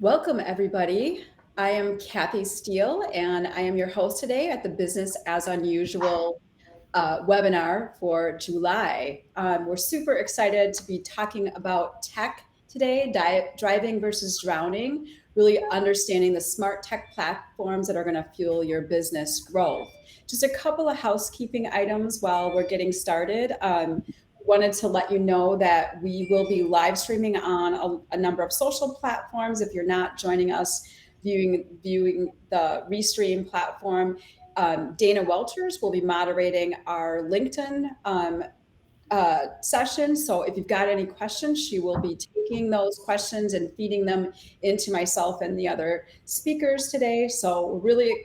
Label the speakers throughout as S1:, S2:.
S1: Welcome, everybody. I am Kathy Steele, and I am your host today at the Business as Unusual webinar for July. We're super excited to be talking about tech today, driving versus drowning, really understanding the smart tech platforms that are going to fuel your business growth. Just a couple of housekeeping items while we're getting started. Wanted to let you know that we will be live streaming on a number of social platforms. If you're not joining us viewing the Restream platform, Dana Welchers will be moderating our LinkedIn session. So if you've got any questions, she will be taking those questions and feeding them into myself and the other speakers today. So we're really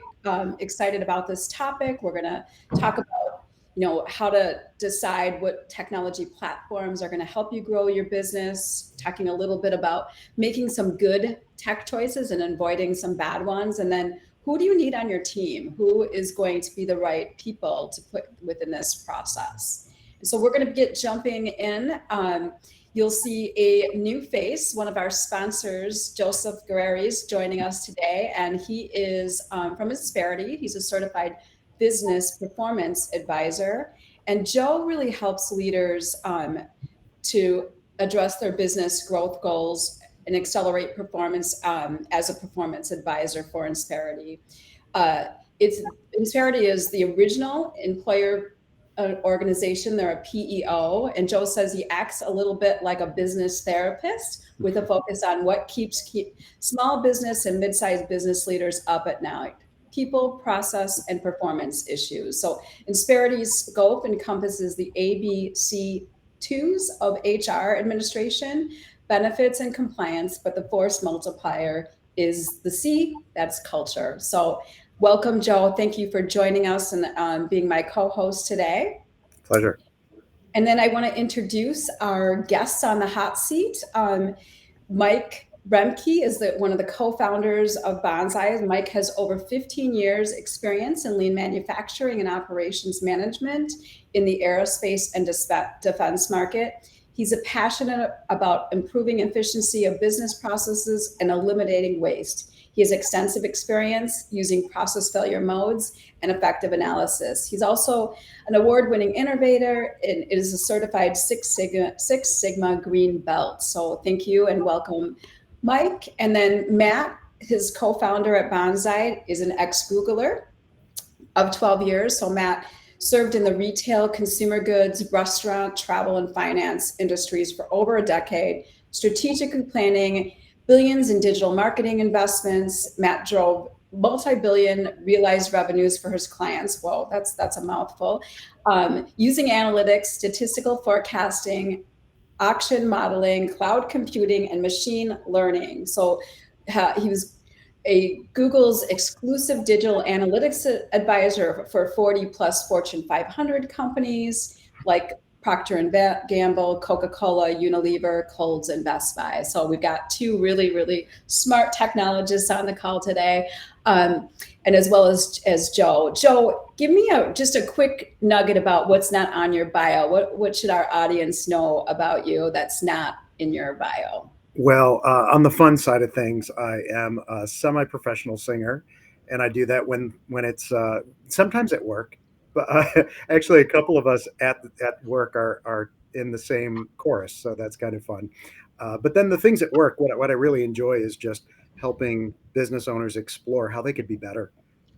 S1: excited about this topic. We're going to talk about how to decide what technology platforms are going to help you grow your business, talking a little bit about making some good tech choices and avoiding some bad ones, and then who do you need on your team? Who is going to be the right people to put within this process? So we're going to get jumping in. You'll see a new face, one of our sponsors, Joseph Guerreri's joining us today, and he is from Insperity. He's a certified business performance advisor, and Joe really helps leaders to address their business growth goals and accelerate performance as a performance advisor for Insperity. Insperity is the original employer organization. They're a PEO, and Joe says he acts a little bit like a business therapist with a focus on what keeps small business and mid-sized business leaders up at night: people, process, and performance issues. So Insperity's scope encompasses the ABC2s of HR administration, benefits, and compliance, but the force multiplier is the C, that's culture. So welcome, Joe. Thank you for joining us and being my co-host today.
S2: Pleasure.
S1: And then I want to introduce our guests on the hot seat. Mike Remke is one of the co-founders of Bonsai. Mike has over 15 years experience in lean manufacturing and operations management in the aerospace and defense market. He's passionate about improving efficiency of business processes and eliminating waste. He has extensive experience using process failure modes and effective analysis. He's also an award-winning innovator and is a certified Six Sigma Green Belt. So thank you and welcome, Mike. And then Matt, his co-founder at Bonsai, is an ex-Googler of 12 years. So Matt served in the retail, consumer goods, restaurant, travel, and finance industries for over a decade, strategically planning billions in digital marketing investments. Matt drove multi-billion realized revenues for his clients. Whoa, that's a mouthful. Using analytics, statistical forecasting, auction modeling, cloud computing, and machine learning. So he was Google's exclusive digital analytics advisor for 40 plus Fortune 500 companies like Procter & Gamble, Coca-Cola, Unilever, Kohl's, and Best Buy. So we've got two really, really smart technologists on the call today, and as well as Joe. Joe, give me just a quick nugget about what's not on your bio. What should our audience know about you that's not in your bio?
S2: Well, on the fun side of things, I am a semi-professional singer, and I do that when it's sometimes at work. But actually, a couple of us at work are in the same chorus, so that's kind of fun. But then the things at work, what I really enjoy is just helping business owners explore how they could be better.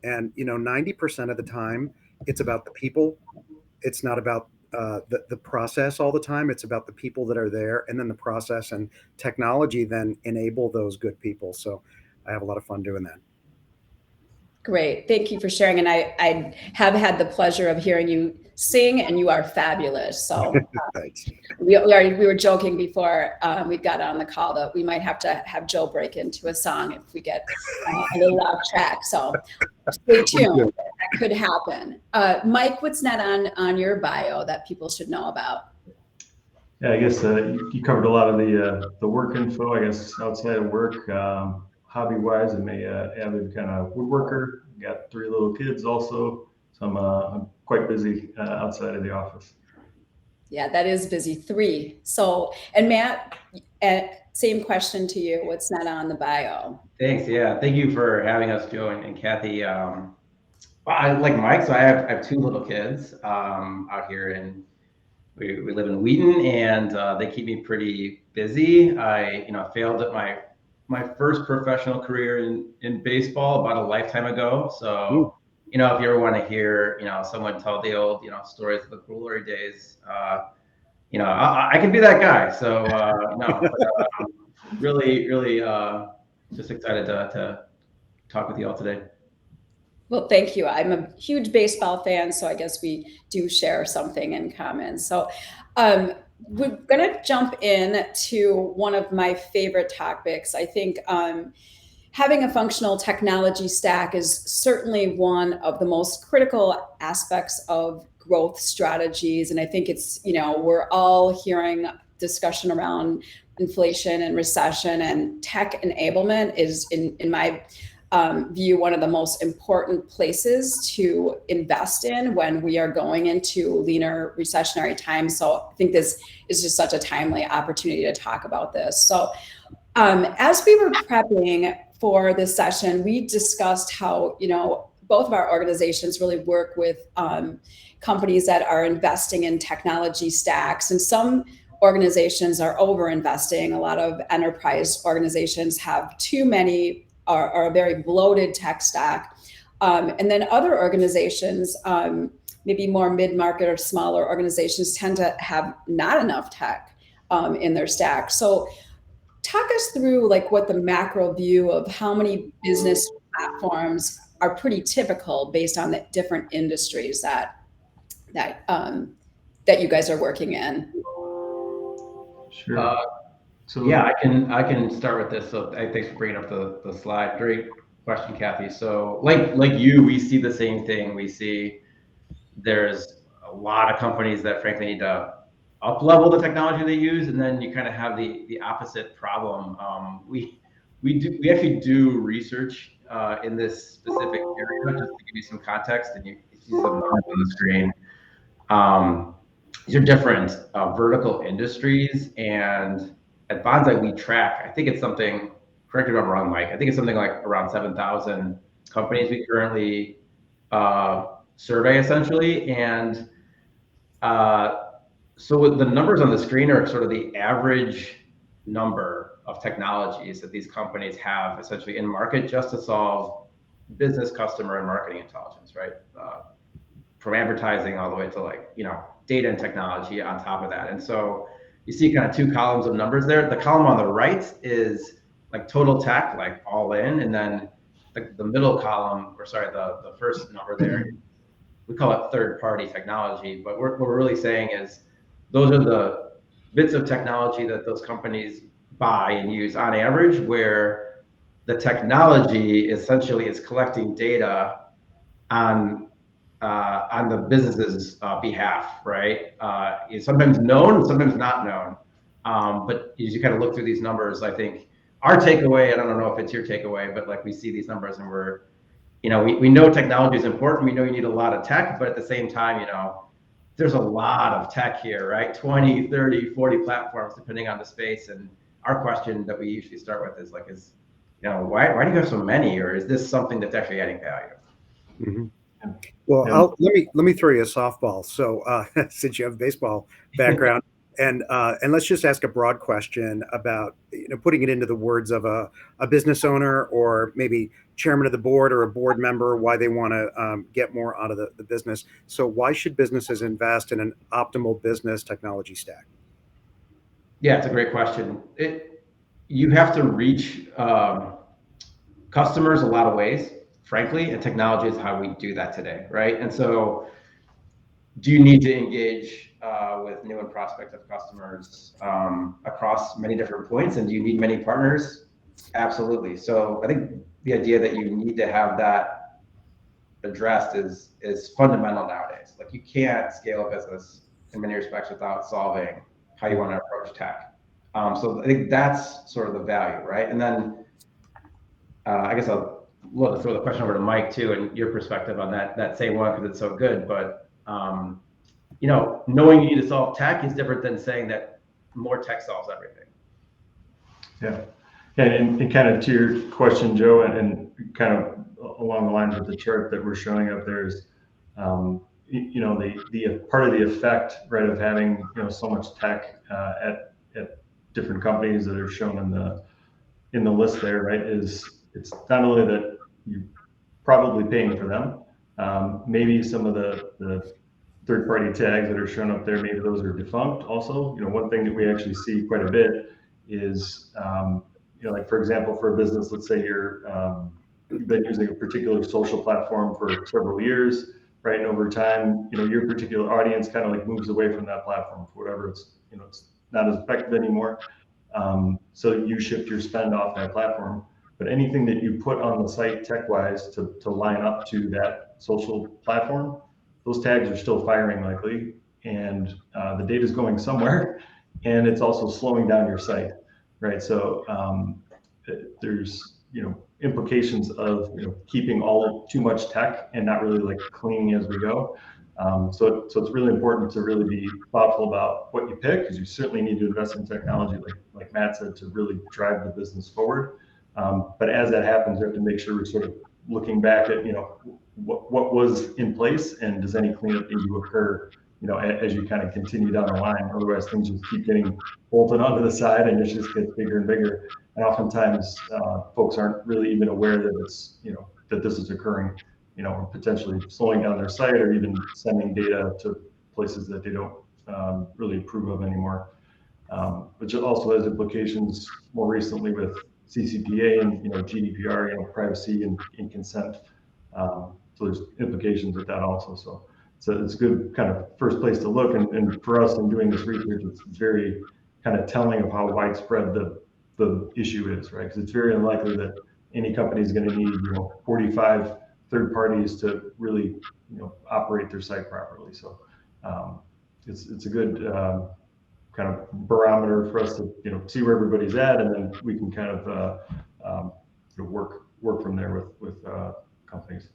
S2: And 90% of the time, it's about the people. It's not about the process all the time. It's about the people that are there, and then the process and technology then enable those good people. So I have a lot of fun doing that.
S1: Great. Thank you for sharing. And I have had the pleasure of hearing you sing, and you are fabulous. So
S2: Thanks.
S1: we were joking before we got on the call that we might have to have Joe break into a song if we get a little off track. So stay tuned. That could happen. Mike, what's not on your bio that people should know about?
S3: Yeah, I guess you covered a lot of the work info. I guess outside of work, hobby-wise, I'm a avid kind of woodworker. Got 3 little kids also, so I'm quite busy outside of the office.
S1: Yeah, that is busy. 3. So, and Matt, same question to you. What's not on the bio?
S4: Thanks. Yeah. Thank you for having us, Joe and Kathy. Well, I like Mike, so I have two little kids out here, and we live in Wheaton, and they keep me pretty busy. I failed at my first professional career in baseball about a lifetime ago. So if you ever want to hear someone tell the old stories of the glory days, I can be that guy. So no, but, really just excited to talk with you all today.
S1: Well, thank you. I'm a huge baseball fan, so I guess we do share something in common. So we're going to jump in to one of my favorite topics. I think having a functional technology stack is certainly one of the most critical aspects of growth strategies. And I think it's, we're all hearing discussion around inflation and recession, and tech enablement is, in my view, one of the most important places to invest in when we are going into leaner recessionary times. So I think this is just such a timely opportunity to talk about this. So as we were prepping for this session, we discussed how, both of our organizations really work with companies that are investing in technology stacks, and some organizations are over investing. A lot of enterprise organizations have too many, are a very bloated tech stack. And then other organizations, maybe more mid-market or smaller organizations, tend to have not enough tech in their stack. So talk us through what the macro view of how many business platforms are pretty typical based on the different industries that you guys are working in.
S3: Sure.
S4: So yeah, I can start with this. So thanks for bringing up the slide. Great question, Kathy. So like you, we see the same thing. We see there's a lot of companies that frankly need to up level the technology they use, and then you kind of have the opposite problem. We actually do research in this specific area, just to give you some context, and you see some numbers on the screen. These are different vertical industries, and at Bonsai we track, I think it's something, correct me if I'm wrong, Mike, I think it's something like around 7,000 companies we currently survey essentially. And so the numbers on the screen are sort of the average number of technologies that these companies have essentially in market just to solve business, customer, and marketing intelligence, right? From advertising all the way to data and technology on top of that. And so you see kind of two columns of numbers there. The column on the right is total tech, all in, and then the middle column, or sorry, the first number there, we call it third-party technology. But what we're really saying is those are the bits of technology that those companies buy and use on average, where the technology essentially is collecting data on the business's behalf, right? It's sometimes known, sometimes not known. But as you kind of look through these numbers, I think our takeaway, and I don't know if it's your takeaway, but we see these numbers and we know technology is important. We know you need a lot of tech, but at the same time, there's a lot of tech here, right? 20, 30, 40 platforms, depending on the space. And our question that we usually start with is why do you have so many? Or is this something that's actually adding value?
S2: Mm-hmm. Well, let me throw you a softball. So since you have a baseball background, and let's just ask a broad question about putting it into the words of a business owner, or maybe chairman of the board or a board member, why they want to get more out of the business. So why should businesses invest in an optimal business technology stack?
S4: Yeah, it's a great question. You have to reach customers a lot of ways, frankly, and technology is how we do that today, right? And so do you need to engage with new and prospective customers across many different points? And do you need many partners? Absolutely. So I think the idea that you need to have that addressed is fundamental nowadays. You can't scale a business in many respects without solving how you want to approach tech. So I think that's sort of the value, right? And then I guess I'll throw the question over to Mike too, and your perspective on that same one, because it's so good. But knowing you need to solve tech is different than saying that more tech solves everything.
S3: Yeah. And kind of to your question, Joe, and kind of along the lines of the chart that we're showing up there is, the part of the effect, right, of having, so much tech at different companies that are shown in the list there, right, is it's not only that you're probably paying for them, maybe some of the third-party tags that are shown up there, maybe those are defunct also. One thing that we actually see quite a bit is, like for example, for a business, let's say you've been using a particular social platform for several years, right? And over time, your particular audience kind of like moves away from that platform for whatever it's not as effective anymore. So you shift your spend off that platform. But anything that you put on the site tech-wise to line up to that social platform, those tags are still firing likely, and the data is going somewhere, and it's also slowing down your site, right? So there's implications of keeping too much tech and not really like cleaning as we go. So it's really important to really be thoughtful about what you pick, because you certainly need to invest in technology, like Matt said, to really drive the business forward. But as that happens, you have to make sure we're sort of looking back at what was in place, and does any cleanup need to occur as you kind of continue down the line. Otherwise, things just keep getting bolted onto the side, and it just gets bigger and bigger. And oftentimes, folks aren't really even aware that it's that this is occurring, or potentially slowing down their site, or even sending data to places that they don't really approve of anymore. Which also has implications more recently with CCPA and GDPR, privacy and consent. So there's implications with that also. So it's a good kind of first place to look. And for us in doing this research, it's very kind of telling of how widespread the issue is, right? Because it's very unlikely that any company is going to need 45 third parties to really operate their site properly. So it's a good kind of barometer for us to see where everybody's at, and then we can kind of work from there with companies.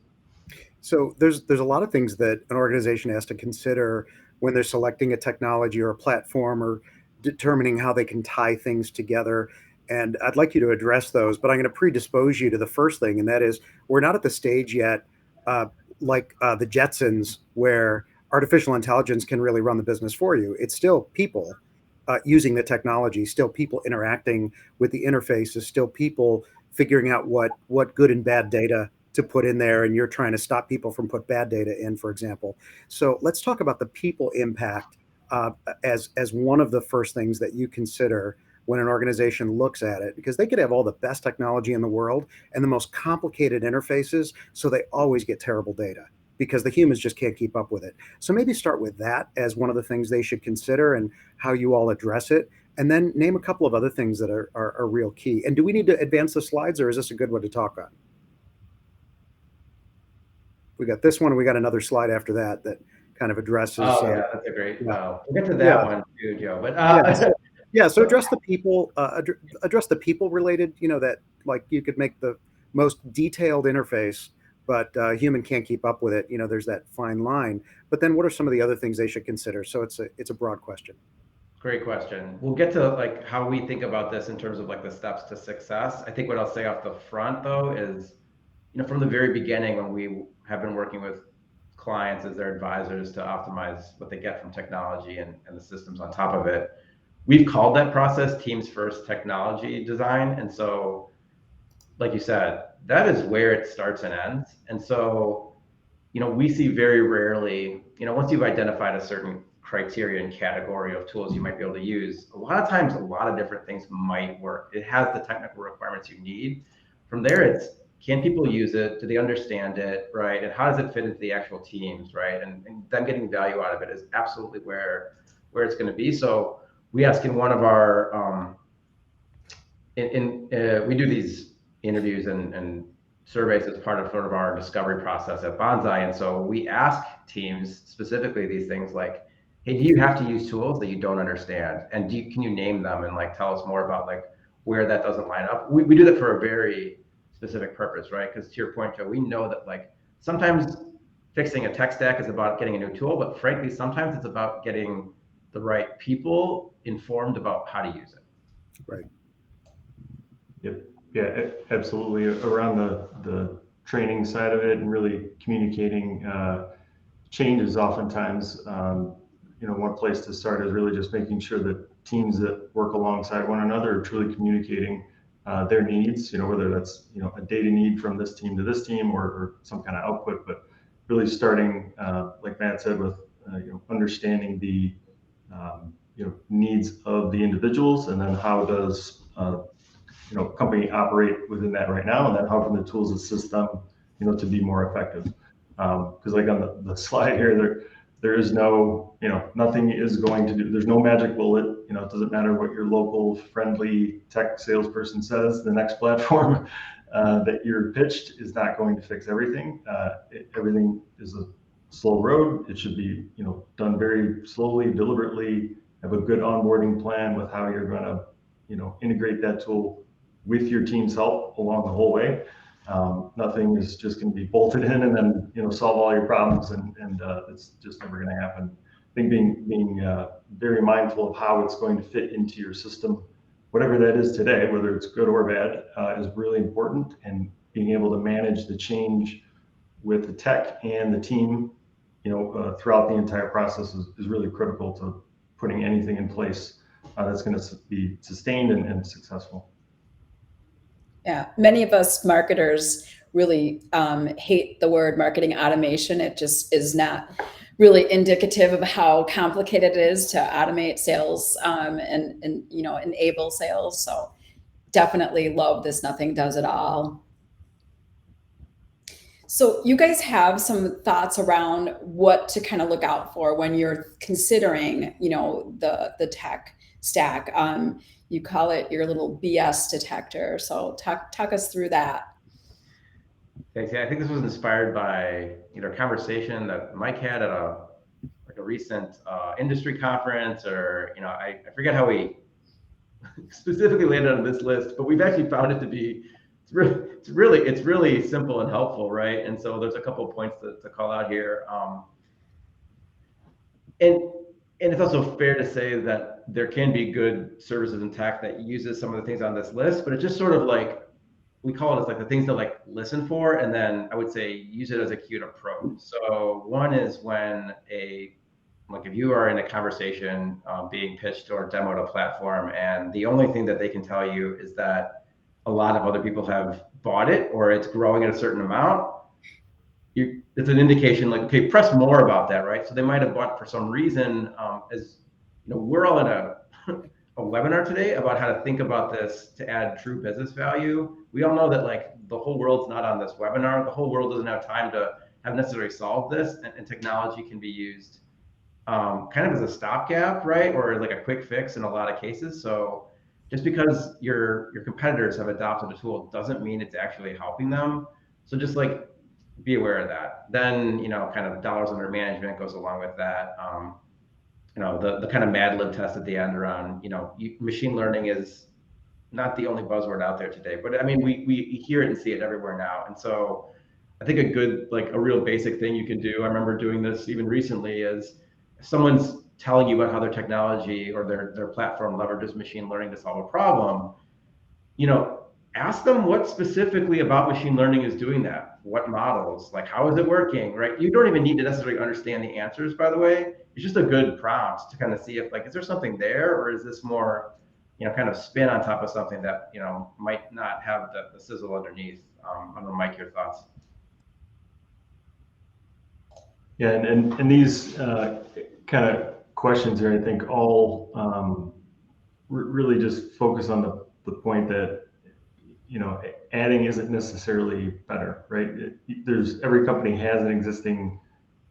S2: So there's a lot of things that an organization has to consider when they're selecting a technology or a platform, or determining how they can tie things together. And I'd like you to address those, but I'm going to predispose you to the first thing, and that is, we're not at the stage yet, like the Jetsons, where artificial intelligence can really run the business for you. It's still people using the technology, still people interacting with the interfaces, still people figuring out what good and bad data to put in there, and you're trying to stop people from put bad data in, for example. So let's talk about the people impact as one of the first things that you consider when an organization looks at it, because they could have all the best technology in the world and the most complicated interfaces, so they always get terrible data because the humans just can't keep up with it. So maybe start with that as one of the things they should consider, and how you all address it, and then name a couple of other things that are real key. And do we need to advance the slides, or is this a good one to talk on? We got this one, and we got another slide after that kind of addresses.
S4: Oh yeah, that's a great.
S2: Yeah.
S4: We'll get to that one too, Joe. But
S2: so address the people. Address the people related. That like you could make the most detailed interface, but human can't keep up with it. There's that fine line. But then, what are some of the other things they should consider? So it's a broad question.
S4: Great question. We'll get to like how we think about this in terms of like the steps to success. I think what I'll say off the front though is, from the very beginning, when we have been working with clients as their advisors to optimize what they get from technology and the systems on top of it, we've called that process teams first technology design. And so, like you said, that is where it starts and ends. And so, we see very rarely, once you've identified a certain criteria and category of tools you might be able to use, a lot of times, a lot of different things might work. It has the technical requirements you need. From there, it's, can people use it? Do they understand it, right? And how does it fit into the actual teams, right? And them getting value out of it is absolutely where it's going to be. So we ask in one of our, we do these interviews and surveys as part of sort of our discovery process at Bonsai. And so we ask teams specifically these things like, hey, do you have to use tools that you don't understand? And can you name them and like tell us more about like where that doesn't line up? We do that for a very specific purpose, right? Because to your point, Joe, we know that like sometimes fixing a tech stack is about getting a new tool, but frankly, sometimes it's about getting the right people informed about how to use it.
S2: Right.
S3: Yep. Yeah, absolutely. Around the training side of it and really communicating changes oftentimes, one place to start is really just making sure that teams that work alongside one another are truly communicating their needs, whether that's, a data need from this team to this team or some kind of output, but really starting, like Matt said, with, understanding the, needs of the individuals, and then how does, company operate within that right now, and then how can the tools assist them, to be more effective. Because like on the slide here, there is no, nothing is going to do, there's no magic bullet. It doesn't matter what your local friendly tech salesperson says, the next platform that you're pitched is not going to fix everything. Everything is a slow road. It should be, done very slowly, deliberately, have a good onboarding plan with how you're going to, integrate that tool with your team's help along the whole way. Nothing is just going to be bolted in and then solve all your problems, and it's just never going to happen. I think being very mindful of how it's going to fit into your system, whatever that is today, whether it's good or bad, is really important. And being able to manage the change with the tech and the team, throughout the entire process is really critical to putting anything in place that's going to be sustained and successful.
S1: Yeah, many of us marketers really hate the word marketing automation. It just is not really indicative of how complicated it is to automate sales and enable sales. So definitely love this nothing does it all. So you guys have some thoughts around what to kind of look out for when you're considering, the tech stack. You call it your little BS detector. So talk us through that.
S4: Thanks. Yeah, I think this was inspired by a conversation that Mike had at a recent industry conference, or I forget how we specifically landed on this list, but we've actually found it to be it's really simple and helpful, right? And so there's a couple of points to call out here. And it's also fair to say that there can be good services and tech that uses some of the things on this list, but it's just sort of like, we call it as like the things to like listen for, and then I would say use it as a cue to probe. So one is when if you are in a conversation being pitched or demoed a platform, and the only thing that they can tell you is that a lot of other people have bought it or it's growing at a certain amount, it's an indication like, okay, press more about that, right? So they might have bought for some reason. We're all in a webinar today about how to think about this to add true business value. We all know that like the whole world's not on this webinar. The whole world doesn't have time to have necessarily solved this, and technology can be used kind of as a stopgap, right? Or like a quick fix in a lot of cases. So just because your competitors have adopted a tool doesn't mean it's actually helping them. So just like be aware of that. Then, kind of dollars under management goes along with that. The kind of Mad Lib test at the end around, machine learning is not the only buzzword out there today, but I mean, we hear it and see it everywhere now. And so I think a real basic thing you can do, I remember doing this even recently, is if someone's telling you about how their technology or their platform leverages machine learning to solve a problem, ask them what specifically about machine learning is doing that. What models, like how is it working, right? You don't even need to necessarily understand the answers, by the way. It's just a good prompt to kind of see if like, is there something there, or is this more, kind of spin on top of something that, might not have the sizzle underneath. I don't know, Mike, your thoughts.
S3: Yeah, and these kind of questions here, I think all really just focus on the point that, adding isn't necessarily better, right? Every company has an existing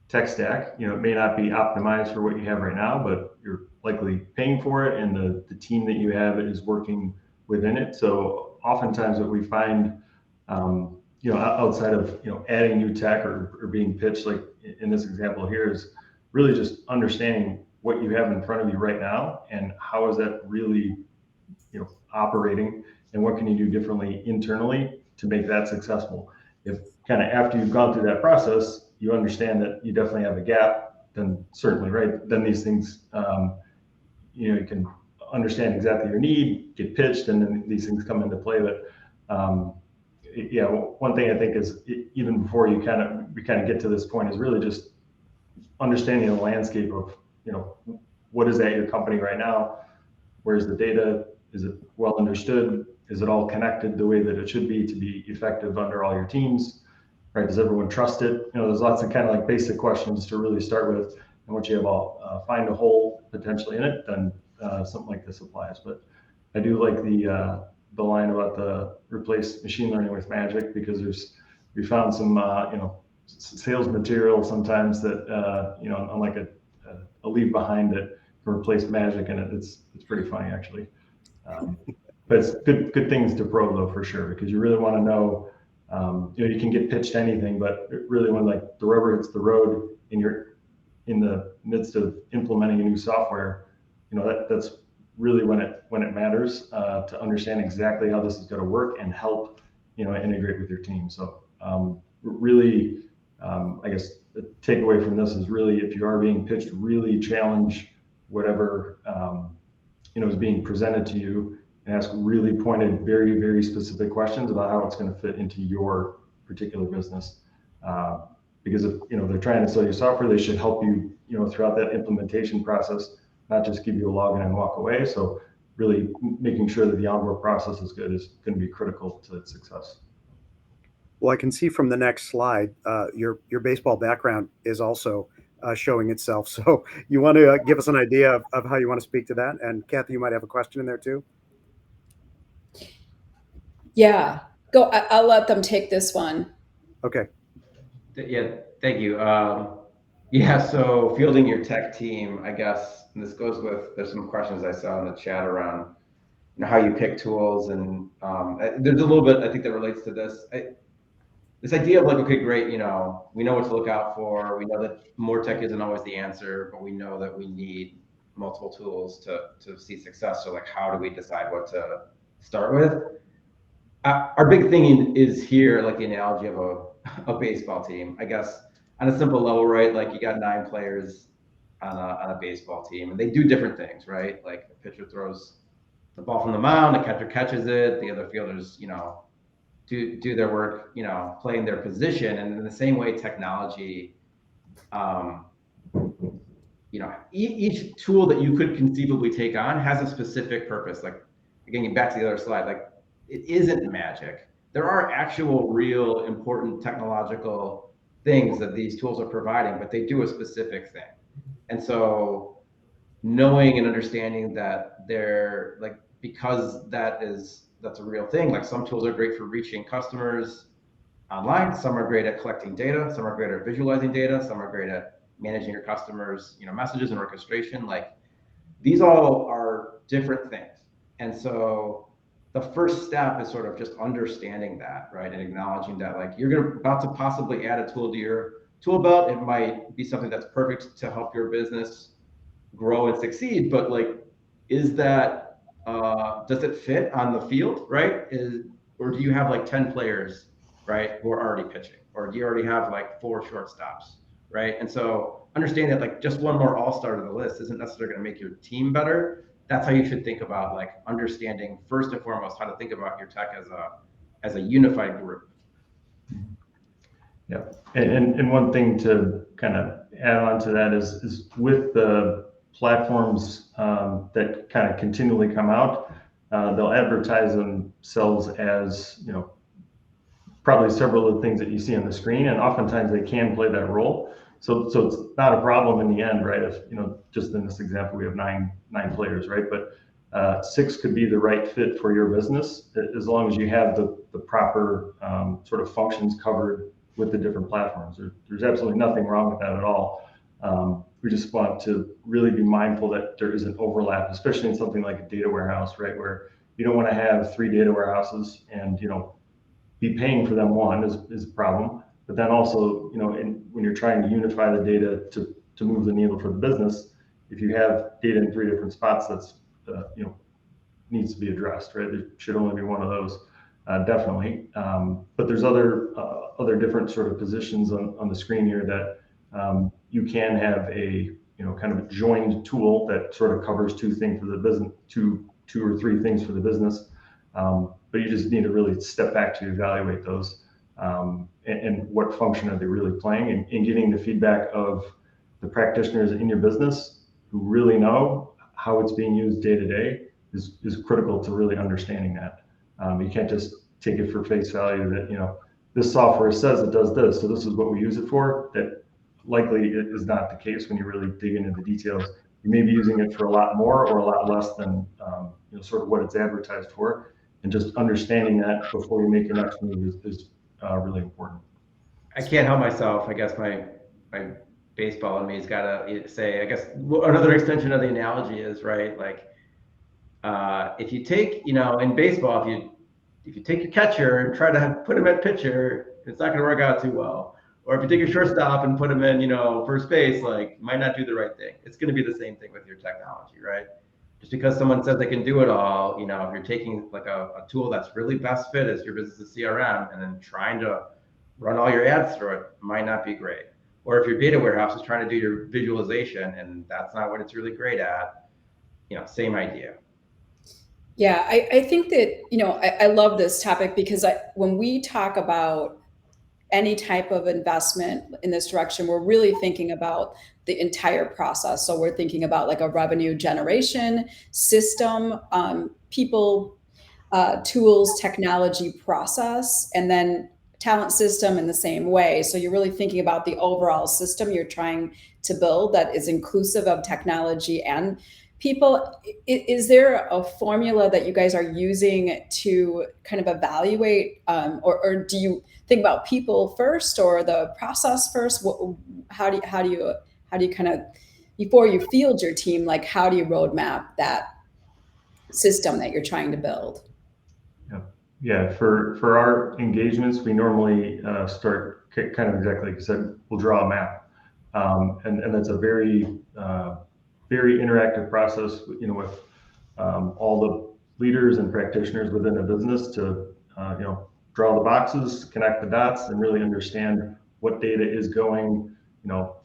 S3: tech stack. It may not be optimized for what you have right now, but you're likely paying for it, and the team that you have is working within it. So oftentimes what we find, outside of, adding new tech or being pitched, like in this example here, is really just understanding what you have in front of you right now and how is that really, operating, and what can you do differently internally to make that successful. If kind of after you've gone through that process, you understand that you definitely have a gap, then certainly, right, then these things, you can understand exactly your need, get pitched, and then these things come into play. But yeah, one thing I think is even before we kind of get to this point is really just understanding the landscape of, what is at your company right now? Where's the data? Is it well understood? Is it all connected the way that it should be to be effective under all your teams? Right? Does everyone trust it? There's lots of kind of like basic questions to really start with. And once you have find a hole potentially in it, then something like this applies. But I do like the line about the replace machine learning with magic, because we found some sales material sometimes that unlike a leave behind that can replace magic, and it's pretty funny actually. But it's good things to probe though, for sure, because you really want to know. You can get pitched anything, but really when like the rubber hits the road and you're in the midst of implementing a new software, that's really when it matters to understand exactly how this is going to work and help integrate with your team. So really, I guess the takeaway from this is really, if you are being pitched, really challenge whatever is being presented to you, and ask really pointed, very, very specific questions about how it's going to fit into your particular business. Because if they're trying to sell you software, they should help you throughout that implementation process, not just give you a login and walk away. So really making sure that the onboard process is good is going to be critical to its success.
S2: Well, I can see from the next slide, your baseball background is also showing itself. So you want to give us an idea of how you want to speak to that? And Kathy, you might have a question in there too.
S1: Yeah, go. I'll let them take this one.
S2: Okay.
S4: Yeah, thank you. Yeah, so fielding your tech team, I guess, and this goes with, there's some questions I saw in the chat around how you pick tools, and there's a little bit I think that relates to this. This idea of like, okay, great, we know what to look out for. We know that more tech isn't always the answer, but we know that we need multiple tools to see success. So like, how do we decide what to start with? Our big thing is here, like the analogy of a baseball team, I guess, on a simple level, right? Like you got 9 players on a baseball team, and they do different things, right? Like the pitcher throws the ball from the mound, the catcher catches it, the other fielders, do their work, playing their position. And in the same way, technology, each tool that you could conceivably take on has a specific purpose. Like, again, back to the other slide, like it isn't magic. There are actual, real, important technological things that these tools are providing, but they do a specific thing. And so knowing and understanding that they're like, because that's a real thing. Like some tools are great for reaching customers online. Some are great at collecting data. Some are great at visualizing data. Some are great at managing your customers, messages and orchestration. Like these all are different things. And so the first step is sort of just understanding that, right? And acknowledging that, like, you're about to possibly add a tool to your tool belt. It might be something that's perfect to help your business grow and succeed, but like, is that, does it fit on the field, right? Or do you have like 10 players, right, who are already pitching? Or do you already have like 4 shortstops, right? And so understand that like just one more all-star to the list isn't necessarily going to make your team better. That's how you should think about like understanding first and foremost how to think about your tech as a unified group.
S3: Yeah, and one thing to kind of add on to that is with the platforms that kind of continually come out, they'll advertise themselves as probably several of the things that you see on the screen, and oftentimes they can play that role. So it's not a problem in the end, right? If just in this example, we have nine players, right? But 6 could be the right fit for your business as long as you have the proper sort of functions covered with the different platforms. There's absolutely nothing wrong with that at all. We just want to really be mindful that there isn't overlap, especially in something like a data warehouse, right? Where you don't want to have 3 data warehouses and be paying for them. One is a problem. But then also, when you're trying to unify the data to move the needle for the business, if you have data in 3 different spots, that's needs to be addressed, right? There should only be one of those, definitely. But there's other different sort of positions on the screen here that you can have a kind of a joined tool that sort of covers two things for the business, two or three things for the business. But you just need to really step back to evaluate those, and what function are they really playing, and getting the feedback of the practitioners in your business who really know how it's being used day to day is critical to really understanding that. You can't just take it for face value that, this software says it does this, so this is what we use it for. That likely is not the case when you really dig into the details. You may be using it for a lot more or a lot less than sort of what it's advertised for, and just understanding that before you make your next move is really important.
S4: I can't help myself. I guess my baseball in me has got to say, I guess another extension of the analogy is, right, like if you take, in baseball, if you take your catcher and try to put him at pitcher, it's not going to work out too well. Or if you take your shortstop and put him in, first base, like, might not do the right thing. It's going to be the same thing with your technology, right? Just because someone says they can do it all, if you're taking like a tool that's really best fit as your business's CRM and then trying to run all your ads through it, might not be great. Or if your data warehouse is trying to do your visualization and that's not what it's really great at, same idea.
S1: Yeah, I think that, I love this topic because when we talk about any type of investment in this direction, we're really thinking about the entire process. So we're thinking about like a revenue generation system, people, tools, technology, process, and then talent system in the same way. So you're really thinking about the overall system you're trying to build that is inclusive of technology and people. Is there a formula that you guys are using to kind of evaluate, or do you think about people first or the process first? How do you kind of, before you field your team, like how do you roadmap that system that you're trying to build?
S3: Yeah. For our engagements, we normally start kind of exactly like you said. We'll draw a map, and that's a very very interactive process, with all the leaders and practitioners within a business to, draw the boxes, connect the dots, and really understand what data is going,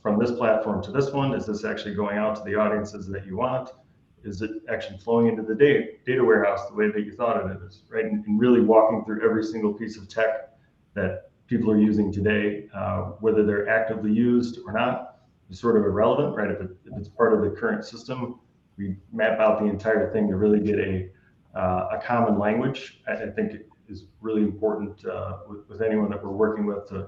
S3: from this platform to this one. Is this actually going out to the audiences that you want? Is it actually flowing into the data warehouse the way that you thought it is, right? And really walking through every single piece of tech that people are using today, whether they're actively used or not, is sort of irrelevant, right? If it's part of the current system, we map out the entire thing to really get a common language. I think it is really important with anyone that we're working with to,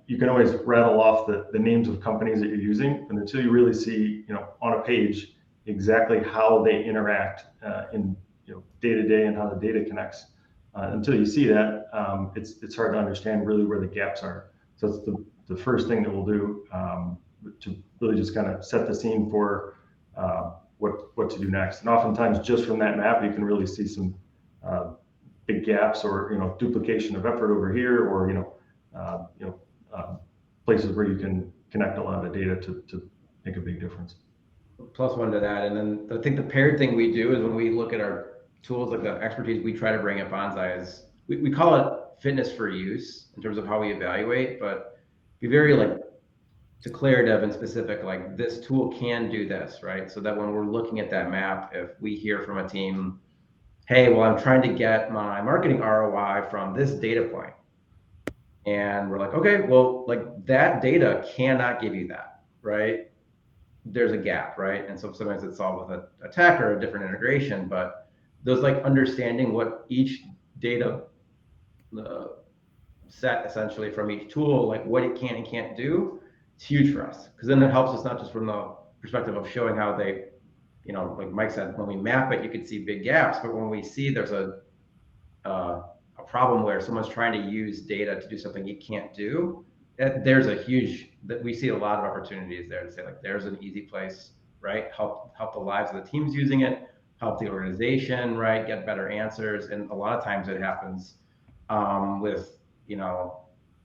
S3: you can always rattle off the names of companies that you're using, and until you really see, on a page exactly how they interact in day to day and how the data connects, until you see that, it's hard to understand really where the gaps are. So it's the first thing that we'll do, to really just kind of set the scene for what to do next. And oftentimes just from that map, you can really see some big gaps or, duplication of effort over here, or, places where you can connect a lot of data to make a big difference.
S4: Plus one to that. And then I think the paired thing we do is when we look at our tools, like the expertise we try to bring at Bonsai, is we call it fitness for use in terms of how we evaluate, but be very like declarative and specific, like this tool can do this, right? So that when we're looking at that map, if we hear from a team, hey, well, I'm trying to get my marketing ROI from this data point. And we're like, okay, well, like that data cannot give you that, right? There's a gap, right? And so sometimes it's solved with a tech or a different integration, but those like understanding what each data set essentially from each tool, like what it can and can't do, it's huge for us. Because then it helps us not just from the perspective of showing how they, like Mike said, when we map it, you can see big gaps, but when we see there's a problem where someone's trying to use data to do something it can't do, there's a huge, that we see a lot of opportunities there to say like, there's an easy place, right? Help the lives of the teams using it, help the organization, right? Get better answers. And a lot of times it happens with,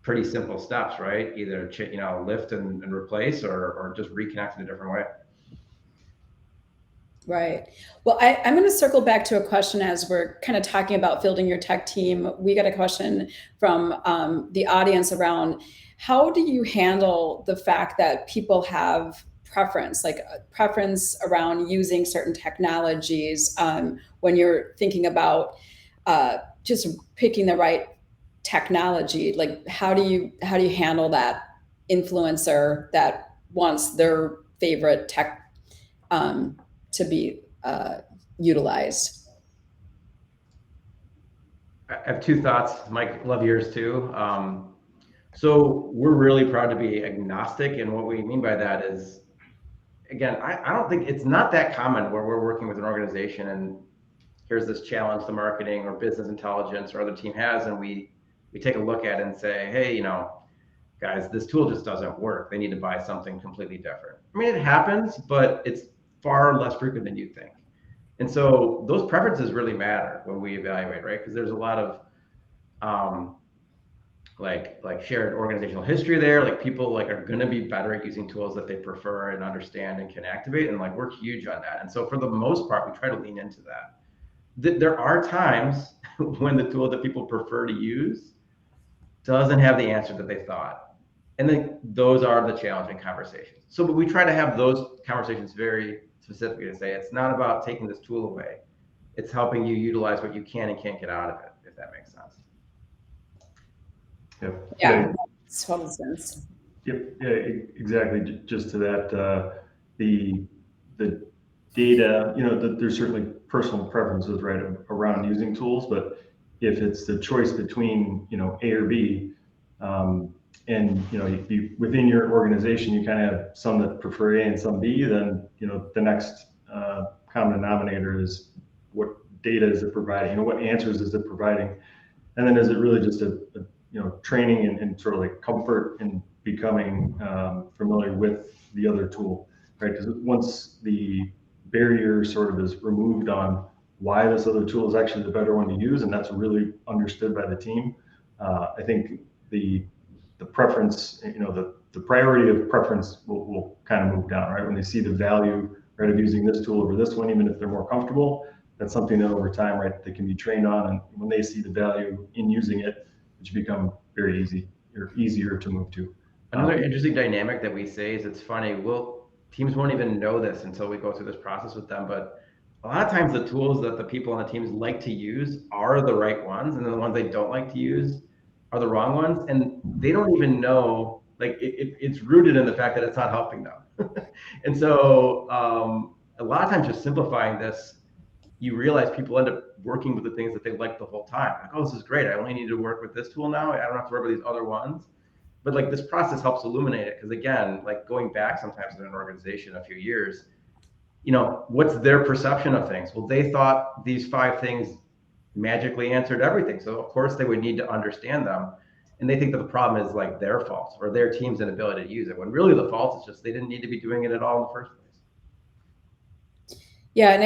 S4: pretty simple steps, right? Either, lift and replace or just reconnect in a different way.
S1: Right. Well, I'm going to circle back to a question as we're kind of talking about fielding your tech team. We got a question from the audience around how do you handle the fact that people have preference, like a preference around using certain technologies when you're thinking about just picking the right technology. Like how do you handle that influencer that wants their favorite tech to be utilized?
S4: I have two thoughts, Mike. Love yours too. So we're really proud to be agnostic, and what we mean by that is, again, I don't think it's not that common where we're working with an organization and here's this challenge the marketing or business intelligence or other team has, and we take a look at it and say, hey, guys, this tool just doesn't work. They need to buy something completely different. I mean, it happens, but it's far less frequent than you think. And so those preferences really matter when we evaluate, right? Because there's a lot of like shared organizational history there. Like people are going to be better at using tools that they prefer and understand and can activate. And we're huge on that. And so for the most part, we try to lean into that. There are times when the tool that people prefer to use doesn't have the answer that they thought. And then those are the challenging conversations. So but we try to have those conversations very specifically to say, it's not about taking this tool away. It's helping you utilize what you can and can't get out of it, if that makes sense.
S3: Yep.
S1: Yeah, makes total sense.
S3: Yep. Yeah, exactly. Just to that, the data, there's certainly personal preferences, right, around using tools, but if it's the choice between, A or B, and within your organization, you kind of have some that prefer A and some B, then, the next common denominator is what data is it providing, what answers is it providing? And then is it really just a training and sort of like comfort in becoming familiar with the other tool, right? Because once the barrier sort of is removed on why this other tool is actually the better one to use, and that's really understood by the team, I think the preference, the priority of preference will kind of move down, right? When they see the value, right, of using this tool over this one, even if they're more comfortable, that's something that over time, right, they can be trained on. And when they see the value in using it, it should become very easy or easier to move to.
S4: Another interesting dynamic that we say is, it's funny, teams won't even know this until we go through this process with them, but a lot of times the tools that the people on the teams like to use are the right ones, and then the ones they don't like to use are the wrong ones, and they don't even know, it's rooted in the fact that it's not helping them. And so a lot of times just simplifying this, you realize people end up working with the things that they like the whole time. Like, oh, this is great. I only need to work with this tool now. I don't have to work with these other ones. But this process helps illuminate it. Because again, going back sometimes in an organization a few years, what's their perception of things? Well, they thought these 5 things magically answered everything. So of course they would need to understand them. And they think that the problem is their fault or their team's inability to use it, when really the fault is just they didn't need to be doing it at all in the first place.
S1: Yeah, and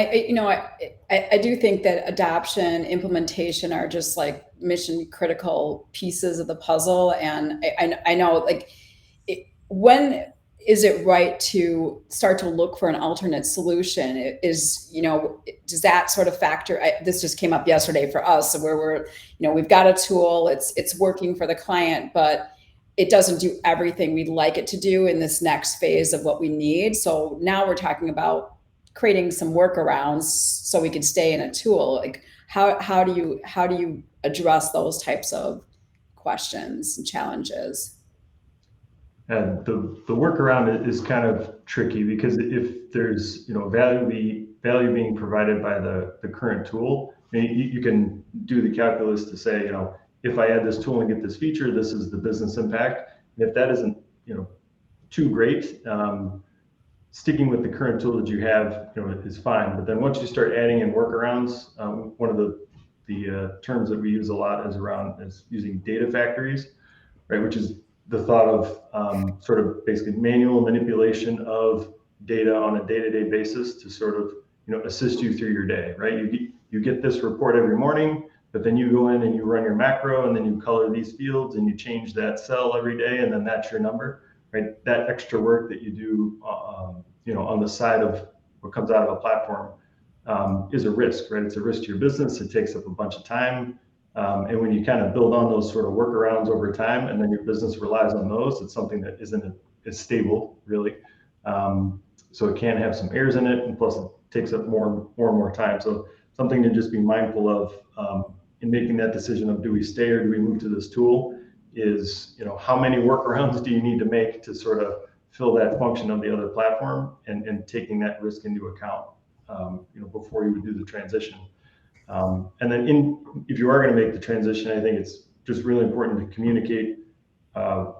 S1: I do think that adoption, implementation are just mission critical pieces of the puzzle. And I know when is it right to start to look for an alternate solution? Does that sort of factor? This just came up yesterday for us, where we're, we've got a tool, it's working for the client, but it doesn't do everything we'd like it to do in this next phase of what we need. So now we're talking about creating some workarounds so we could stay in a tool. How do you address those types of questions and challenges?
S3: And the workaround is kind of tricky, because if there's value being provided by the current tool, you can do the calculus to say, if I add this tool and get this feature, this is the business impact. And if that isn't too great, sticking with the current tool that you have is fine. But then once you start adding in workarounds, one of the terms that we use a lot is using data factories, right? Which is the thought of sort of basically manual manipulation of data on a day-to-day basis to sort of assist you through your day, right? You get this report every morning, but then you go in and you run your macro, and then you color these fields and you change that cell every day, and then that's your number, right? That extra work that you do, on the side of what comes out of a platform is a risk, right? It's a risk to your business. It takes up a bunch of time. And when you kind of build on those sort of workarounds over time, and then your business relies on those, it's something that isn't as stable, really. So it can have some errors in it, and plus it takes up more and more time. So something to just be mindful of in making that decision of do we stay or do we move to this tool is, how many workarounds do you need to make to sort of fill that function of the other platform, and taking that risk into account, before you would do the transition. And then if you are going to make the transition, I think it's just really important to communicate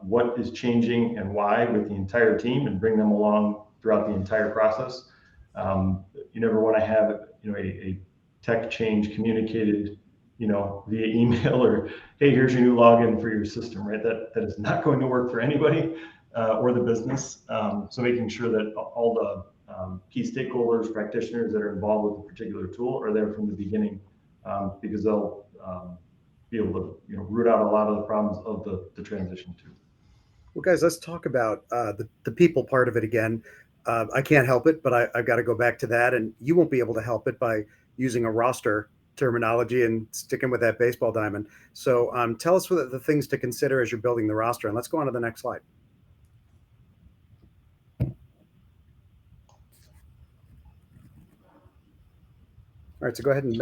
S3: what is changing and why with the entire team, and bring them along throughout the entire process. You never want to have a tech change communicated via email or, hey, here's your new login for your system, right? That is not going to work for anybody or the business. So making sure that all the key stakeholders, practitioners that are involved with the particular tool are there from the beginning, because they'll be able to root out a lot of the problems of the transition too.
S2: Well, guys, let's talk about the people part of it again. I can't help it, but I've got to go back to that, and you won't be able to help it by using a roster terminology and sticking with that baseball diamond. So tell us what the things to consider as you're building the roster, and let's go on to the next slide. All right, so go ahead and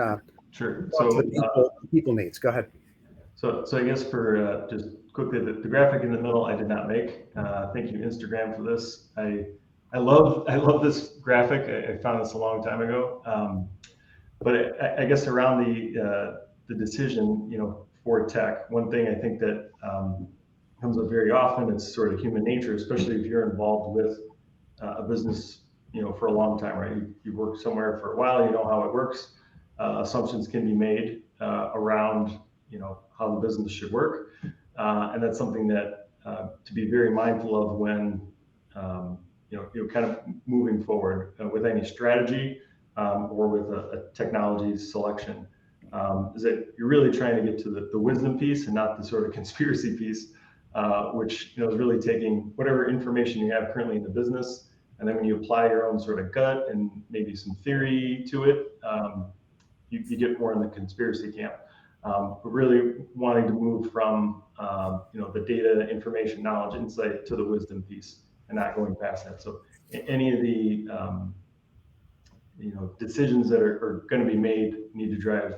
S3: sure.
S2: So the people needs. Go ahead.
S3: So I guess for just quickly, the graphic in the middle I did not make. Thank you, Instagram, for this. I love this graphic. I found this a long time ago. But I guess around the decision, for tech, one thing I think that comes up very often is sort of human nature, especially if you're involved with a business, for a long time, right? You've worked somewhere for a while, you know how it works. Assumptions can be made around, how the business should work. And that's something that to be very mindful of when, you're kind of moving forward with any strategy or with a technology selection, is that you're really trying to get to the wisdom piece and not the sort of conspiracy piece, which is really taking whatever information you have currently in the business, and then when you apply your own sort of gut and maybe some theory to it, you get more in the conspiracy camp. But really wanting to move from the data, information, knowledge, insight to the wisdom piece, and not going past that. So any of the decisions that are going to be made need to drive